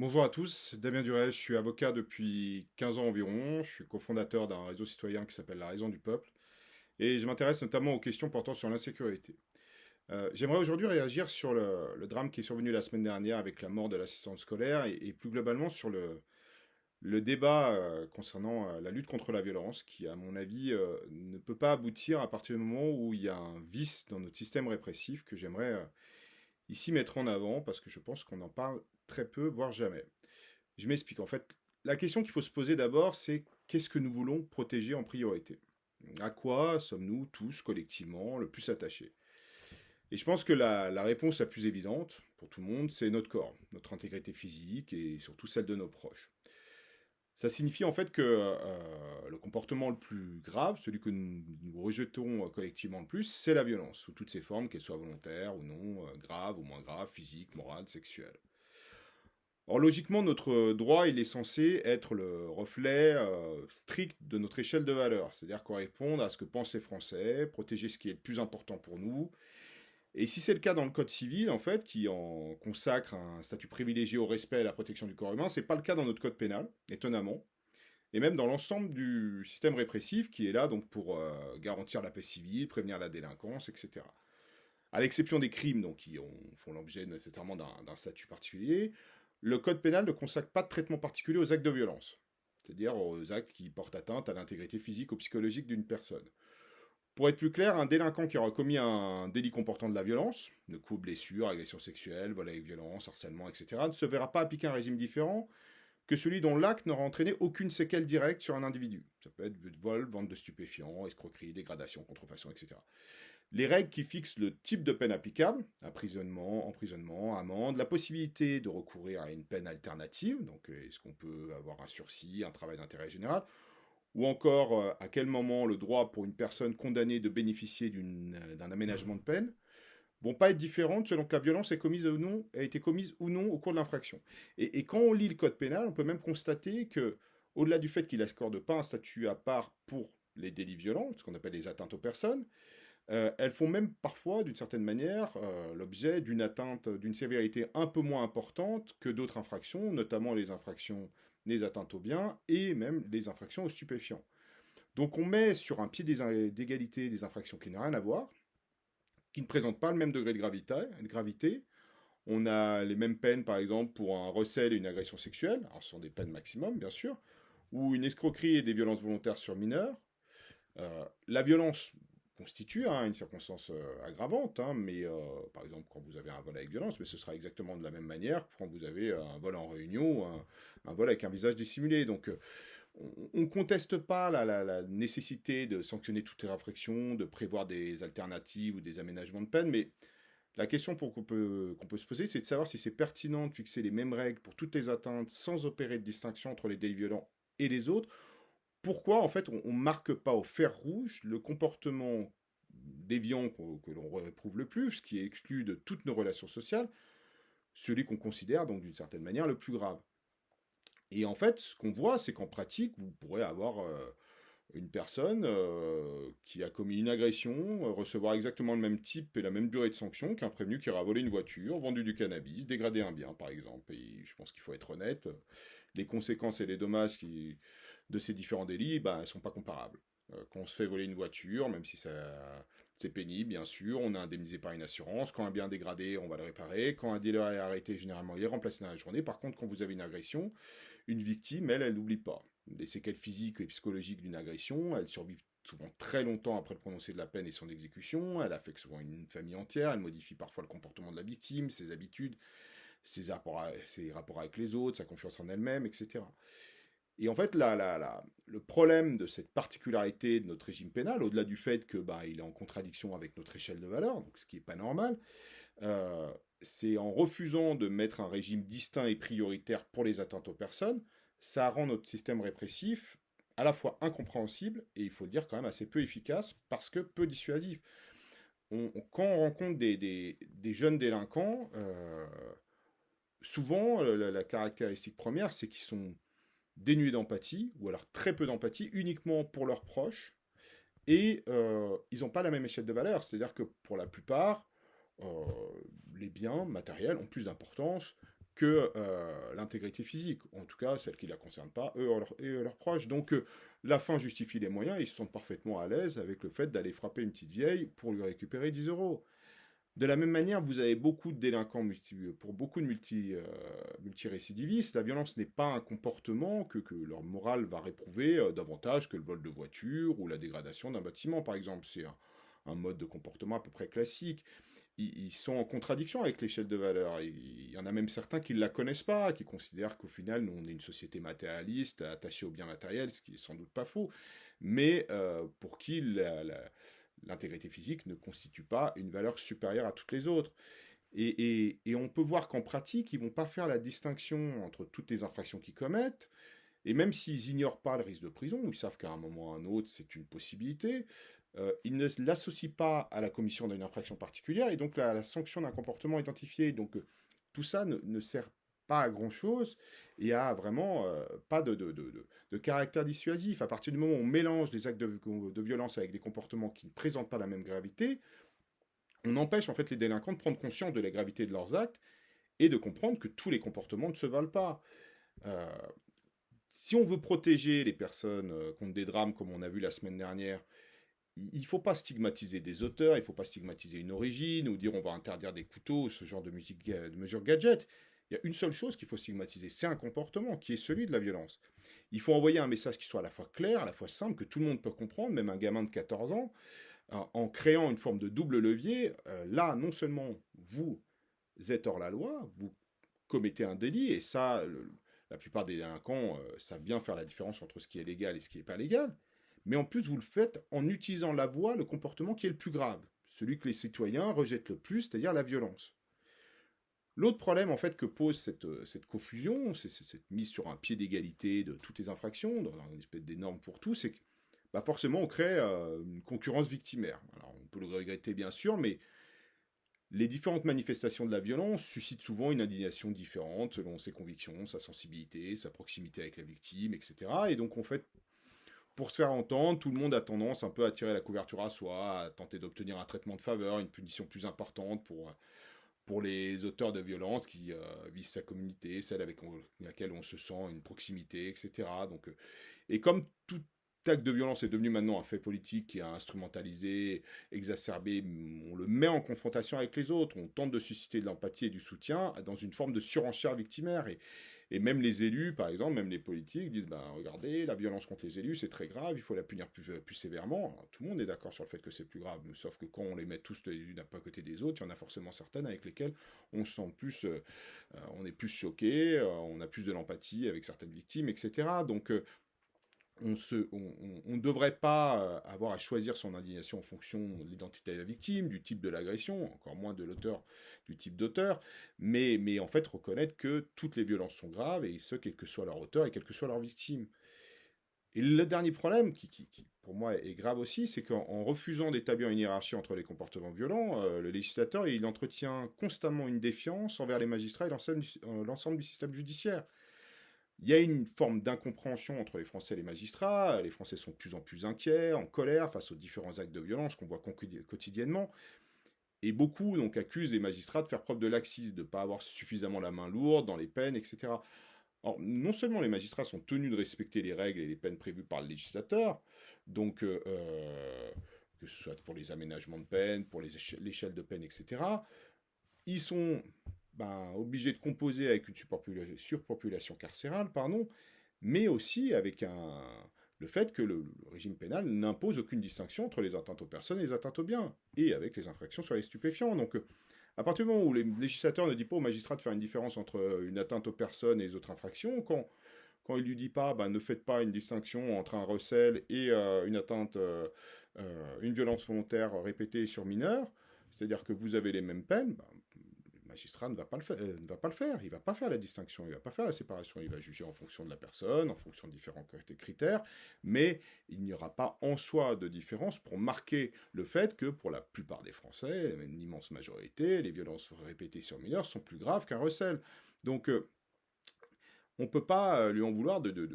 Bonjour à tous, Damien Duret, je suis avocat depuis 15 ans environ, je suis cofondateur d'un réseau citoyen qui s'appelle La Raison du Peuple, et je m'intéresse notamment aux questions portant sur l'insécurité. J'aimerais aujourd'hui réagir sur le drame qui est survenu la semaine dernière avec la mort de l'assistante scolaire et plus globalement sur le débat concernant la lutte contre la violence qui, à mon avis, ne peut pas aboutir à partir du moment où il y a un vice dans notre système répressif que j'aimerais ici mettre en avant parce que je pense qu'on en parle très peu, voire jamais. Je m'explique. En fait, la question qu'il faut se poser d'abord, c'est qu'est-ce que nous voulons protéger en priorité? À quoi sommes-nous tous collectivement le plus attachés? Et je pense que la réponse la plus évidente pour tout le monde, c'est notre corps, notre intégrité physique et surtout celle de nos proches. Ça signifie en fait que le comportement le plus grave, celui que nous rejetons collectivement le plus, c'est la violence, sous toutes ses formes, qu'elles soient volontaires ou non, graves ou moins graves, physiques, morales, sexuelles. Or, logiquement, notre droit, il est censé être le reflet strict de notre échelle de valeurs, c'est-à-dire correspondre à ce que pensent les Français, protéger ce qui est le plus important pour nous. Et si c'est le cas dans le Code civil, en fait, qui en consacre un statut privilégié au respect et à la protection du corps humain, c'est pas le cas dans notre Code pénal, étonnamment, et même dans l'ensemble du système répressif, qui est là donc pour garantir la paix civile, prévenir la délinquance, etc. À l'exception des crimes donc, font l'objet nécessairement d'un statut particulier, le code pénal ne consacre pas de traitement particulier aux actes de violence, c'est-à-dire aux actes qui portent atteinte à l'intégrité physique ou psychologique d'une personne. Pour être plus clair, un délinquant qui aura commis un délit comportant de la violence, de coups, blessures, agressions sexuelles, vol avec violence, harcèlement, etc., ne se verra pas appliquer un régime différent que celui dont l'acte n'aura entraîné aucune séquelle directe sur un individu. Ça peut être vol, vente de stupéfiants, escroquerie, dégradation, contrefaçon, etc. Les règles qui fixent le type de peine applicable, emprisonnement, amende, la possibilité de recourir à une peine alternative, donc est-ce qu'on peut avoir un sursis, un travail d'intérêt général, ou encore à quel moment le droit pour une personne condamnée de bénéficier d'un aménagement de peine, vont pas être différentes selon que la violence est commise ou non, a été commise ou non au cours de l'infraction. Et quand on lit le code pénal, on peut même constater que, au-delà du fait qu'il n'accorde pas un statut à part pour les délits violents, ce qu'on appelle les atteintes aux personnes, elles font même parfois, d'une certaine manière, l'objet d'une atteinte d'une sévérité un peu moins importante que d'autres infractions, notamment les atteintes aux biens et même les infractions aux stupéfiants. Donc on met sur un pied d'égalité des infractions qui n'ont rien à voir, qui ne présentent pas le même degré de gravité. On a les mêmes peines, par exemple, pour un recel et une agression sexuelle, alors ce sont des peines maximum, bien sûr, ou une escroquerie et des violences volontaires sur mineurs. La violence constitue une circonstance aggravante, mais par exemple quand vous avez un vol avec violence, mais ce sera exactement de la même manière quand vous avez un vol en réunion ou un vol avec un visage dissimulé. Donc on ne conteste pas la nécessité de sanctionner toutes les infractions, de prévoir des alternatives ou des aménagements de peine, mais la question qu'on peut se poser, c'est de savoir si c'est pertinent de fixer les mêmes règles pour toutes les atteintes sans opérer de distinction entre les délits violents et les autres. Pourquoi, en fait, on ne marque pas au fer rouge le comportement déviant que l'on réprouve le plus, ce qui est exclu de toutes nos relations sociales, celui qu'on considère donc d'une certaine manière le plus grave. Et en fait, ce qu'on voit, c'est qu'en pratique, vous pourrez avoir une personne qui a commis une agression, recevoir exactement le même type et la même durée de sanction qu'un prévenu qui aura volé une voiture, vendu du cannabis, dégradé un bien, par exemple. Et je pense qu'il faut être honnête, les conséquences et les dommages de ces différents délits, bah, ne sont pas comparables. Quand on se fait voler une voiture, même si c'est pénible, bien sûr, on est indemnisé par une assurance. Quand un bien est dégradé, on va le réparer. Quand un dealer est arrêté, généralement, il est remplacé dans la journée. Par contre, quand vous avez une agression, une victime, elle n'oublie pas. Les séquelles physiques et psychologiques d'une agression, elles survivent souvent très longtemps après le prononcé de la peine et son exécution. Elle affecte souvent une famille entière. Elle modifie parfois le comportement de la victime, ses habitudes, ses rapports avec les autres, sa confiance en elle-même, etc. Et en fait, le problème de cette particularité de notre régime pénal, au-delà du fait que bah, il est en contradiction avec notre échelle de valeur, donc ce qui n'est pas normal, euh, c'est en refusant de mettre un régime distinct et prioritaire pour les atteintes aux personnes, ça rend notre système répressif à la fois incompréhensible et il faut le dire quand même assez peu efficace parce que peu dissuasif. Quand on rencontre des jeunes délinquants, souvent la caractéristique première c'est qu'ils sont dénués d'empathie ou alors très peu d'empathie uniquement pour leurs proches et ils n'ont pas la même échelle de valeur, c'est-à-dire que pour la plupart, euh, les biens matériels ont plus d'importance que l'intégrité physique, en tout cas celle qui ne la concerne pas, eux et leurs proches. Donc la fin justifie les moyens, ils se sentent parfaitement à l'aise avec le fait d'aller frapper une petite vieille pour lui récupérer 10 euros. De la même manière, vous avez beaucoup de délinquants, pour beaucoup de multirécidivistes, la violence n'est pas un comportement que leur morale va réprouver davantage que le vol de voiture ou la dégradation d'un bâtiment, par exemple. C'est un mode de comportement à peu près classique. Ils sont en contradiction avec l'échelle de valeur. Il y en a même certains qui ne la connaissent pas, qui considèrent qu'au final, nous, on est une société matérialiste, attachée aux biens matériels, ce qui est sans doute pas faux, mais pour qui l'intégrité physique ne constitue pas une valeur supérieure à toutes les autres. Et on peut voir qu'en pratique, ils vont pas faire la distinction entre toutes les infractions qu'ils commettent, et même s'ils ignorent pas le risque de prison, ils savent qu'à un moment ou à un autre, c'est une possibilité, ils ne l'associent pas à la commission d'une infraction particulière, et donc la sanction d'un comportement identifié. Donc tout ça ne sert pas à grand-chose, et a vraiment pas de caractère dissuasif. À partir du moment où on mélange des actes de violence avec des comportements qui ne présentent pas la même gravité, on empêche en fait les délinquants de prendre conscience de la gravité de leurs actes, et de comprendre que tous les comportements ne se valent pas. Euh, Si on veut protéger les personnes contre des drames comme on a vu la semaine dernière, il ne faut pas stigmatiser des auteurs, il ne faut pas stigmatiser une origine, ou dire on va interdire des couteaux, ce genre de mesures gadget. Il y a une seule chose qu'il faut stigmatiser, c'est un comportement qui est celui de la violence. Il faut envoyer un message qui soit à la fois clair, à la fois simple, que tout le monde peut comprendre, même un gamin de 14 ans, en créant une forme de double levier. Là, non seulement vous êtes hors la loi, vous commettez un délit, et ça, la plupart des délinquants savent bien faire la différence entre ce qui est légal et ce qui n'est pas légal, mais en plus vous le faites en utilisant la voie, le comportement qui est le plus grave, celui que les citoyens rejettent le plus, c'est-à-dire la violence. L'autre problème en fait que pose cette confusion, c'est cette mise sur un pied d'égalité de toutes les infractions, dans une espèce d'énorme pour tous, c'est que bah forcément on crée une concurrence victimaire. Alors on peut le regretter bien sûr, mais les différentes manifestations de la violence suscitent souvent une indignation différente selon ses convictions, sa sensibilité, sa proximité avec la victime, etc. Et donc, en fait, pour se faire entendre, tout le monde a tendance un peu à tirer la couverture à soi, à tenter d'obtenir un traitement de faveur, une punition plus importante pour les auteurs de violences qui visent sa communauté, celle avec laquelle on se sent une proximité, etc. Donc, et comme tout acte de violence est devenu maintenant un fait politique qui a instrumentalisé, exacerbé, on le met en confrontation avec les autres, on tente de susciter de l'empathie et du soutien dans une forme de surenchère victimaire. Et même les élus, par exemple, même les politiques disent, bah, regardez, la violence contre les élus, c'est très grave, il faut la punir plus sévèrement. Alors, tout le monde est d'accord sur le fait que c'est plus grave, sauf que quand on les met tous les élus d'un pas à côté des autres, il y en a forcément certaines avec lesquelles on se sent plus, on est plus choqué, on a plus de l'empathie avec certaines victimes, etc. Donc, on ne devrait pas avoir à choisir son indignation en fonction de l'identité de la victime, du type de l'agression, encore moins de l'auteur, du type d'auteur, mais en fait reconnaître que toutes les violences sont graves, et ce, quel que soit leur auteur et quelle que soit leur victime. Et le dernier problème, qui pour moi est grave aussi, c'est qu'en refusant d'établir une hiérarchie entre les comportements violents, le législateur il entretient constamment une défiance envers les magistrats et l'ensemble du système judiciaire. Il y a une forme d'incompréhension entre les Français et les magistrats. Les Français sont de plus en plus inquiets, en colère face aux différents actes de violence qu'on voit quotidiennement. Et beaucoup donc accusent les magistrats de faire preuve de laxisme, de ne pas avoir suffisamment la main lourde dans les peines, etc. Alors, non seulement les magistrats sont tenus de respecter les règles et les peines prévues par le législateur, donc que ce soit pour les aménagements de peine, pour l'échelle de peine, etc., ils sont obligés de composer avec une surpopulation carcérale, pardon, mais aussi avec le fait que le régime pénal n'impose aucune distinction entre les atteintes aux personnes et les atteintes aux biens, et avec les infractions sur les stupéfiants. Donc, à partir du moment où les législateurs ne disent pas aux magistrats de faire une différence entre une atteinte aux personnes et les autres infractions, quand il lui dit pas, ne faites pas une distinction entre un recel et une atteinte, une violence volontaire répétée sur mineur, c'est-à-dire que vous avez les mêmes peines, le magistrat ne va pas le faire, il ne va pas faire la distinction, il ne va pas faire la séparation, il va juger en fonction de la personne, en fonction de différents critères, mais il n'y aura pas en soi de différence pour marquer le fait que pour la plupart des Français, une immense majorité, les violences répétées sur mineurs sont plus graves qu'un recel. Donc on ne peut pas lui en vouloir de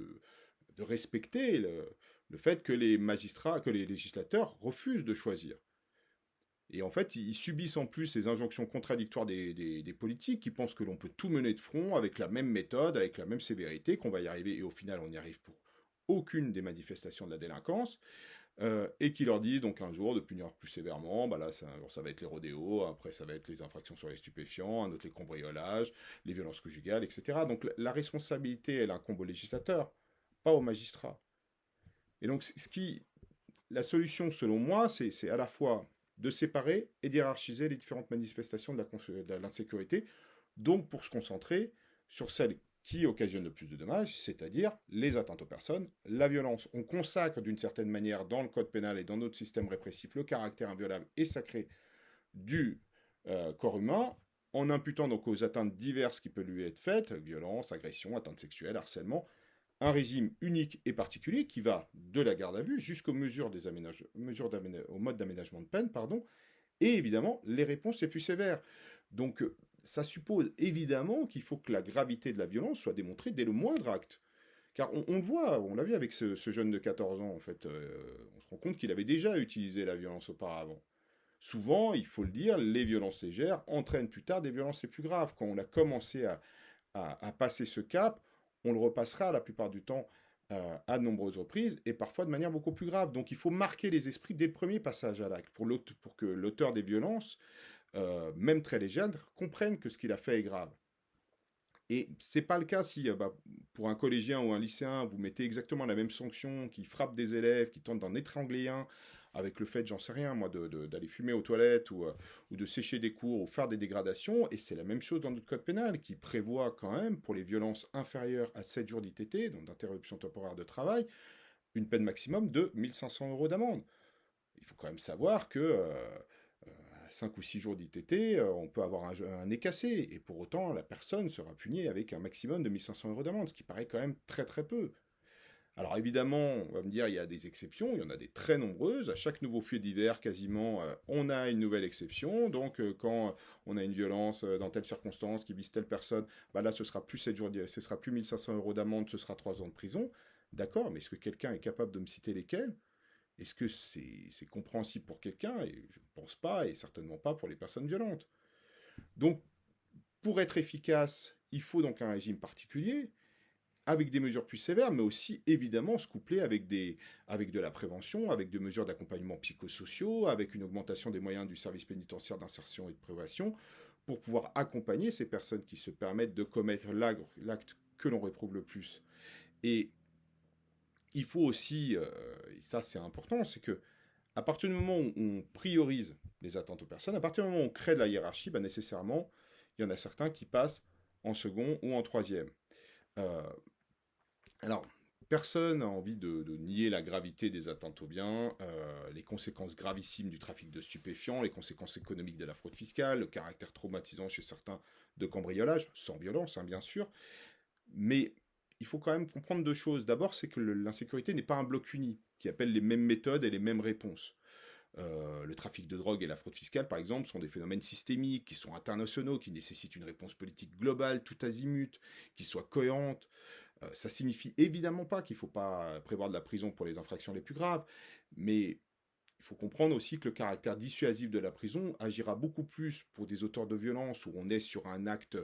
respecter le fait que les magistrats, que les législateurs refusent de choisir. Et en fait, ils subissent en plus les injonctions contradictoires des politiques qui pensent que l'on peut tout mener de front avec la même méthode, avec la même sévérité, qu'on va y arriver, et au final, on n'y arrive pour aucune des manifestations de la délinquance, et qui leur disent donc un jour de punir plus sévèrement, bah là, un jour ça va être les rodéos, après ça va être les infractions sur les stupéfiants, un autre les cambriolages, les violences conjugales, etc. Donc la responsabilité, elle incombe au législateur, pas au magistrat. Et donc, la solution, selon moi, c'est à la fois de séparer et d'hierarchiser les différentes manifestations de l'insécurité, donc pour se concentrer sur celles qui occasionnent le plus de dommages, c'est-à-dire les atteintes aux personnes, la violence. On consacre d'une certaine manière dans le code pénal et dans notre système répressif le caractère inviolable et sacré du corps humain, en imputant donc aux atteintes diverses qui peuvent lui être faites, violence, agression, atteinte sexuelle, harcèlement, un régime unique et particulier qui va de la garde à vue jusqu'aux mesures, au mode d'aménagement de peine, pardon, et évidemment les réponses les plus sévères. Donc ça suppose évidemment qu'il faut que la gravité de la violence soit démontrée dès le moindre acte. Car on le voit, on l'a vu avec ce jeune de 14 ans, en fait, on se rend compte qu'il avait déjà utilisé la violence auparavant. Souvent, il faut le dire, les violences légères entraînent plus tard des violences les plus graves. Quand on a commencé à passer ce cap, on le repassera la plupart du temps à de nombreuses reprises et parfois de manière beaucoup plus grave. Donc il faut marquer les esprits dès le premier passage à l'acte pour que l'auteur des violences, même très légères, comprenne que ce qu'il a fait est grave. Et c'est pas le cas si, pour un collégien ou un lycéen, vous mettez exactement la même sanction qui frappe des élèves, qui tente d'en étrangler un, avec le fait, j'en sais rien, moi, d'aller fumer aux toilettes ou de sécher des cours ou faire des dégradations. Et c'est la même chose dans notre code pénal qui prévoit quand même, pour les violences inférieures à 7 jours d'ITT, donc d'interruption temporaire de travail, une peine maximum de 1500 euros d'amende. Il faut quand même savoir que 5 ou 6 jours d'ITT, on peut avoir un nez cassé, et pour autant, la personne sera punie avec un maximum de 1500 euros d'amende, ce qui paraît quand même très très peu. Alors évidemment, on va me dire, il y a des exceptions, il y en a des très nombreuses. À chaque nouveau fait divers, quasiment, on a une nouvelle exception. Donc quand on a une violence dans telle circonstance qui vise telle personne, bah là ce sera plus 7 jours, ce sera plus 1500 euros d'amende, ce sera 3 ans de prison. D'accord, mais est-ce que quelqu'un est capable de me citer lesquels? Est-ce que c'est compréhensible pour quelqu'un? Et je ne pense pas, et certainement pas pour les personnes violentes. Donc, pour être efficace, il faut donc un régime particulier, avec des mesures plus sévères, mais aussi évidemment se coupler avec de la prévention, avec des mesures d'accompagnement psychosociaux, avec une augmentation des moyens du service pénitentiaire d'insertion et de prévention, pour pouvoir accompagner ces personnes qui se permettent de commettre l'acte que l'on réprouve le plus. Et il faut aussi, et ça c'est important, c'est que à partir du moment où on priorise les attentes aux personnes, à partir du moment où on crée de la hiérarchie, bah nécessairement, il y en a certains qui passent en second ou en troisième. Euh, alors, personne n'a envie de nier la gravité des atteintes aux biens, les conséquences gravissimes du trafic de stupéfiants, les conséquences économiques de la fraude fiscale, le caractère traumatisant chez certains de cambriolage, sans violence, hein, bien sûr. Mais il faut quand même comprendre deux choses. D'abord, c'est que l'insécurité n'est pas un bloc uni, qui appelle les mêmes méthodes et les mêmes réponses. Le trafic de drogue et la fraude fiscale, par exemple, sont des phénomènes systémiques, qui sont internationaux, qui nécessitent une réponse politique globale, tout azimut, qui soit cohérente. Ça signifie évidemment pas qu'il ne faut pas prévoir de la prison pour les infractions les plus graves, mais il faut comprendre aussi que le caractère dissuasif de la prison agira beaucoup plus pour des auteurs de violence où on est sur un acte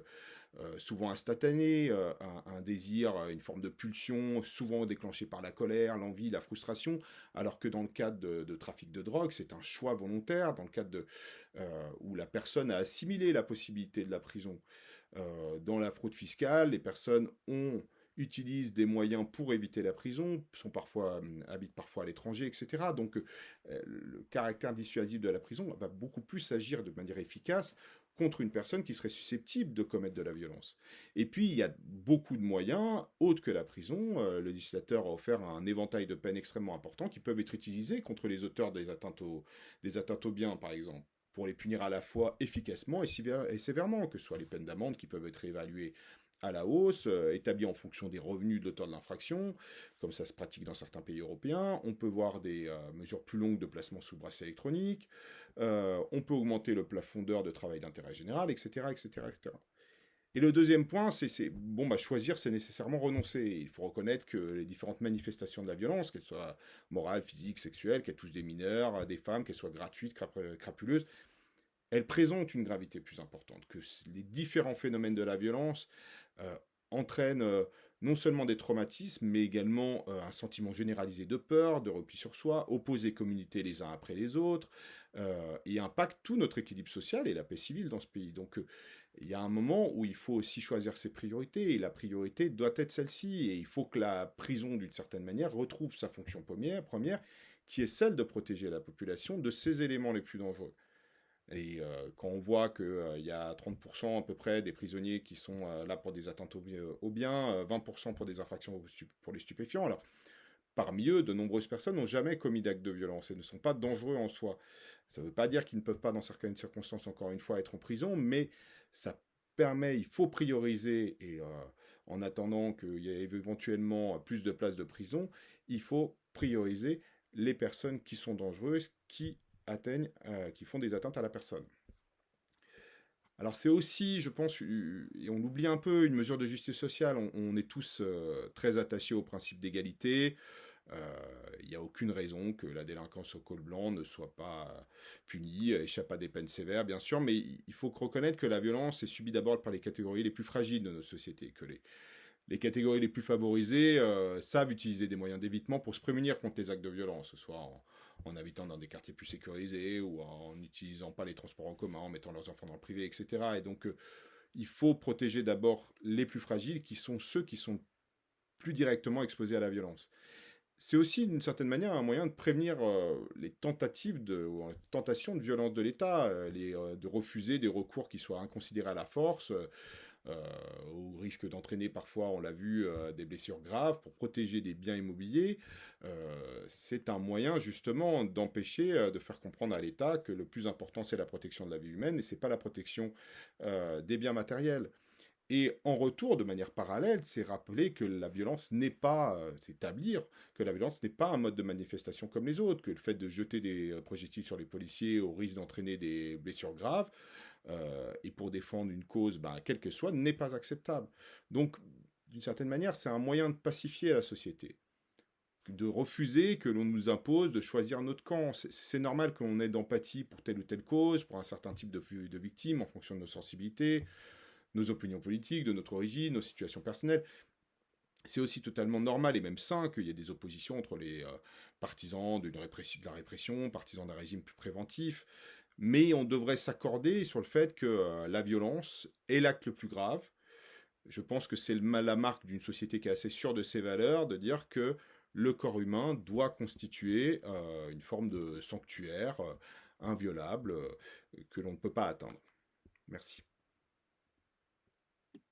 souvent instantané, un désir, une forme de pulsion, souvent déclenché par la colère, l'envie, la frustration, alors que dans le cadre de trafic de drogue, c'est un choix volontaire, dans le cadre où la personne a assimilé la possibilité de la prison. Dans la fraude fiscale, les personnes utilisent des moyens pour éviter la prison, habitent parfois à l'étranger, etc. Donc le caractère dissuasif de la prison va beaucoup plus agir de manière efficace contre une personne qui serait susceptible de commettre de la violence. Et puis, il y a beaucoup de moyens, autres que la prison. Le législateur a offert un éventail de peines extrêmement important qui peuvent être utilisés contre les auteurs des atteintes aux biens, par exemple, pour les punir à la fois efficacement et sévèrement, que ce soit les peines d'amende qui peuvent être évaluées à la hausse, établies en fonction des revenus de l'auteur de l'infraction, comme ça se pratique dans certains pays européens. On peut voir des mesures plus longues de placement sous bracelet électronique. On peut augmenter le plafond d'heures de travail d'intérêt général, etc., etc., etc. Et le deuxième point, bon, bah, choisir, c'est nécessairement renoncer. Il faut reconnaître que les différentes manifestations de la violence, qu'elles soient morales, physiques, sexuelles, qu'elles touchent des mineurs, des femmes, qu'elles soient gratuites, crapuleuses, elles présentent une gravité plus importante, que les différents phénomènes de la violence euh, entraînent non seulement des traumatismes, mais également un sentiment généralisé de peur, de repli sur soi, opposent les communautés les uns après les autres, et impactent tout notre équilibre social et la paix civile dans ce pays. Donc il y a un moment où il faut aussi choisir ses priorités, et la priorité doit être celle-ci, et il faut que la prison, d'une certaine manière, retrouve sa fonction première, qui est celle de protéger la population de ces éléments les plus dangereux. Et quand on voit qu'il y a 30% à peu près des prisonniers qui sont là pour des atteintes au bien, 20% pour des infractions pour les stupéfiants, alors parmi eux, de nombreuses personnes n'ont jamais commis d'actes de violence et ne sont pas dangereux en soi. Ça ne veut pas dire qu'ils ne peuvent pas, dans certaines circonstances, encore une fois, être en prison, mais ça permet, il faut prioriser, et en attendant qu'il y ait éventuellement plus de places de prison, il faut prioriser les personnes qui sont dangereuses, qui font des atteintes à la personne. Alors c'est aussi, je pense, et on l'oublie un peu, une mesure de justice sociale. On est tous très attachés au principe d'égalité. Il n'y a aucune raison que la délinquance au col blanc ne soit pas punie, échappe à des peines sévères, bien sûr, mais il faut reconnaître que la violence est subie d'abord par les catégories les plus fragiles de notre société, que les catégories les plus favorisées savent utiliser des moyens d'évitement pour se prémunir contre les actes de violence, que ce soit en habitant dans des quartiers plus sécurisés ou en n'utilisant pas les transports en commun, en mettant leurs enfants dans le privé, etc. Et donc, il faut protéger d'abord les plus fragiles, qui sont ceux qui sont plus directement exposés à la violence. C'est aussi, d'une certaine manière, un moyen de prévenir les tentatives ou les tentations de violence de l'État, de refuser des recours qui soient inconsidérés à la force, au risque d'entraîner parfois, on l'a vu, des blessures graves pour protéger des biens immobiliers. C'est un moyen justement d'empêcher, de faire comprendre à l'État que le plus important c'est la protection de la vie humaine et c'est pas la protection des biens matériels. Et en retour, de manière parallèle, c'est rappeler que la violence n'est pas, c'est établir que la violence n'est pas un mode de manifestation comme les autres, que le fait de jeter des projectiles sur les policiers au risque d'entraîner des blessures graves, et pour défendre une cause, quelle que soit, n'est pas acceptable. Donc, d'une certaine manière, c'est un moyen de pacifier la société, de refuser que l'on nous impose de choisir notre camp. C'est normal qu'on ait d'empathie pour telle ou telle cause, pour un certain type de victimes, en fonction de nos sensibilités, nos opinions politiques, de notre origine, nos situations personnelles. C'est aussi totalement normal et même sain qu'il y ait des oppositions entre les partisans de la répression, partisans d'un régime plus préventif, mais on devrait s'accorder sur le fait que la violence est l'acte le plus grave. Je pense que c'est la marque d'une société qui est assez sûre de ses valeurs, de dire que le corps humain doit constituer une forme de sanctuaire inviolable que l'on ne peut pas atteindre. Merci.